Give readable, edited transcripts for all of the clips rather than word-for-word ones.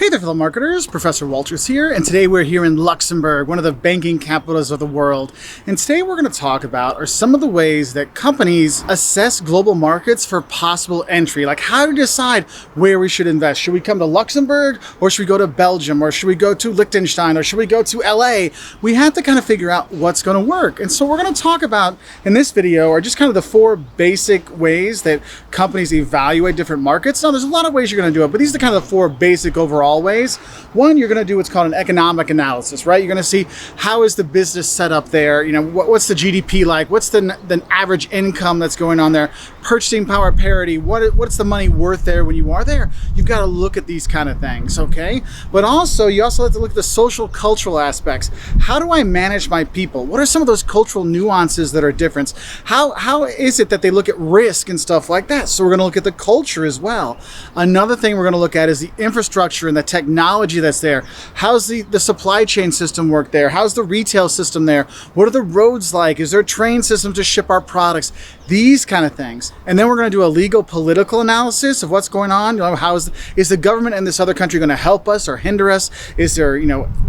Hey there, fellow marketers. Professor Wolters here, and today we're here in Luxembourg, one of the banking capitals of the world. And today we're going to talk about are some of the ways that companies assess global markets for possible entry. Like how to decide where we should invest. Should we come to Luxembourg, or should we go to Belgium, or should we go to Liechtenstein, or should we go to LA? We have to kind of figure out what's going to work. And so we're going to talk about in this video are just kind of the four basic ways that companies evaluate different markets. Now, there's a lot of ways you're going to do it, but these are the kind of the four basic overall ways. One, you're going to do what's called an economic analysis, right? You're going to see how is the business set up there, what's the GDP like, what's the average income that's going on there, purchasing power parity, what's the money worth there when you are there. You've got to look at these kind of things, okay? But also, you also have to look at the social cultural aspects. How do I manage my people? What are some of those cultural nuances that are different? How is it that they look at risk and stuff like that? So we're going to look at the culture as well. Another thing we're going to look at is the infrastructure and the technology that's there. How's the supply chain system work there? How's the retail system there? What are the roads like? Is there a train system to ship our products? These kind of things. And then we're going to do a legal political analysis of what's going on. How is the government in this other country going to help us or hinder us? Is there,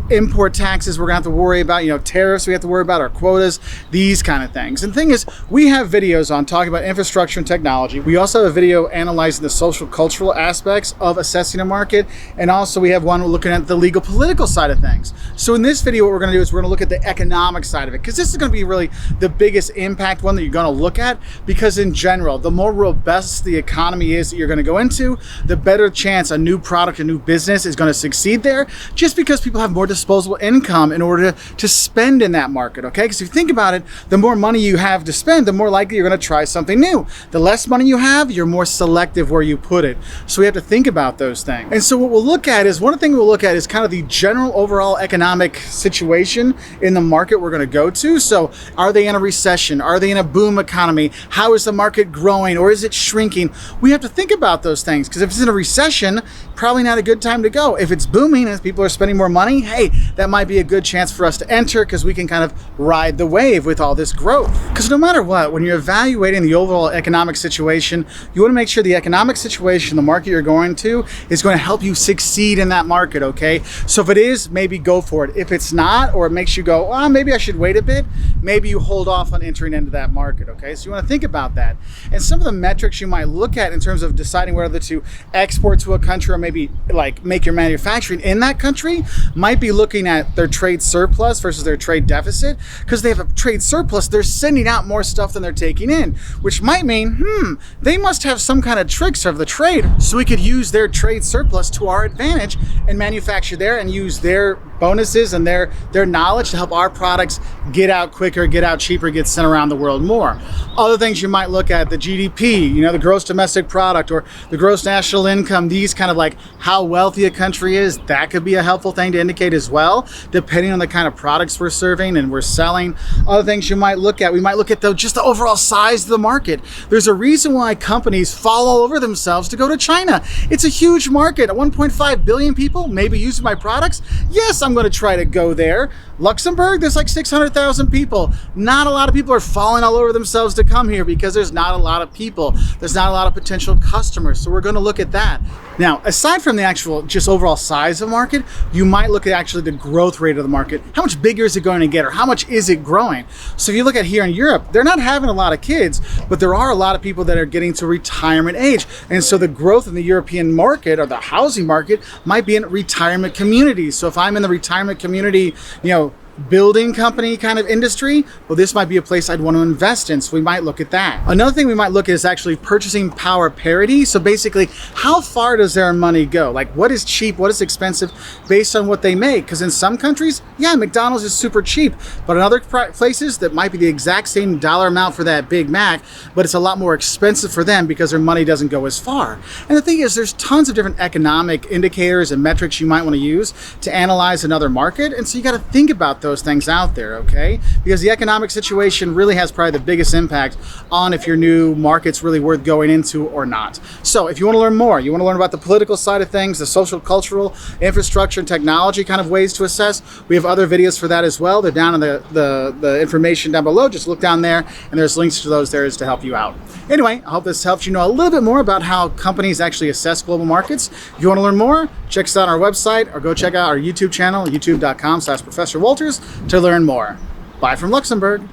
import taxes we're going to have to worry about, tariffs we have to worry about, our quotas, these kind of things. And the thing is, we have videos on talking about infrastructure and technology. We also have a video analyzing the social cultural aspects of assessing a market. And also we have one looking at the legal political side of things. So in this video, what we're going to do is we're going to look at the economic side of it, because this is going to be really the biggest impact one that you're going to look at, because in general, the more robust the economy is that you're going to go into, the better chance a new product, a new business is going to succeed there, just because people have more disposable income in order to spend in that market, okay? Because if you think about it, the more money you have to spend, the more likely you're going to try something new. The less money you have, you're more selective where you put it. So we have to think about those things. And so what we'll look at is, one thing we'll look at is kind of the general overall economic situation in the market we're going to go to. So are they in a recession? Are they in a boom economy? How is the market growing, or is it shrinking? We have to think about those things, because if it's in a recession, probably not a good time to go. If it's booming and people are spending more money, hey, that might be a good chance for us to enter, because we can kind of ride the wave with all this growth. Because no matter what, when you're evaluating the overall economic situation, you want to make sure the economic situation, the market you're going to, is going to help you succeed in that market, okay? So if it is, maybe go for it. If it's not, or it makes you go, oh, maybe I should wait a bit, maybe you hold off on entering into that market, okay? So you want to think about that. And some of the metrics you might look at in terms of deciding whether to export to a country or maybe like make your manufacturing in that country might be looking at their trade surplus versus their trade deficit. Because they have a trade surplus, they're sending out more stuff than they're taking in, which might mean, they must have some kind of tricks of the trade, so we could use their trade surplus to our advantage and manufacture there and use their bonuses and their knowledge to help our products get out quicker, get out cheaper, get sent around the world more. Other things you might look at, the GDP, the gross domestic product, or the gross national income, these kind of like how wealthy a country is. That could be a helpful thing to indicate as well, depending on the kind of products we're serving and we're selling. Other things you might look at, we might look at just the overall size of the market. There's a reason why companies fall all over themselves to go to China. It's a huge market. 1.5 billion people maybe using my products. Yes, I'm going to try to go there. Luxembourg, there's like 600,000 people. Not a lot of people are falling all over themselves to come here, because there's not a lot of people. There's not a lot of potential customers. So we're going to look at that. Now, aside from the actual just overall size of the market, you might look at actually the growth rate of the market. How much bigger is it going to get, or how much is it growing? So if you look at here in Europe, they're not having a lot of kids, but there are a lot of people that are getting to retirement age. And so the growth in the European market, or the housing market, might be in retirement communities. So if I'm in the retirement community, building company kind of industry, well, this might be a place I'd want to invest in. So we might look at that. Another thing we might look at is actually purchasing power parity. So basically, how far does their money go? Like, what is cheap, what is expensive based on what they make? Because in some countries, yeah, McDonald's is super cheap, but in other places that might be the exact same dollar amount for that Big Mac, but it's a lot more expensive for them because their money doesn't go as far. And the thing is, there's tons of different economic indicators and metrics you might want to use to analyze another market. And so you got to think about those things out there, okay? Because the economic situation really has probably the biggest impact on if your new market's really worth going into or not. So if you want to learn more, you want to learn about the political side of things, the social, cultural, infrastructure, and technology kind of ways to assess, we have other videos for that as well. They're down in the information down below. Just look down there, and there's links to those there to help you out. Anyway, I hope this helps you know a little bit more about how companies actually assess global markets. If you want to learn more, check us out on our website or go check out our YouTube channel, youtube.com/Professor Wolters, to learn more. Bye from Luxembourg.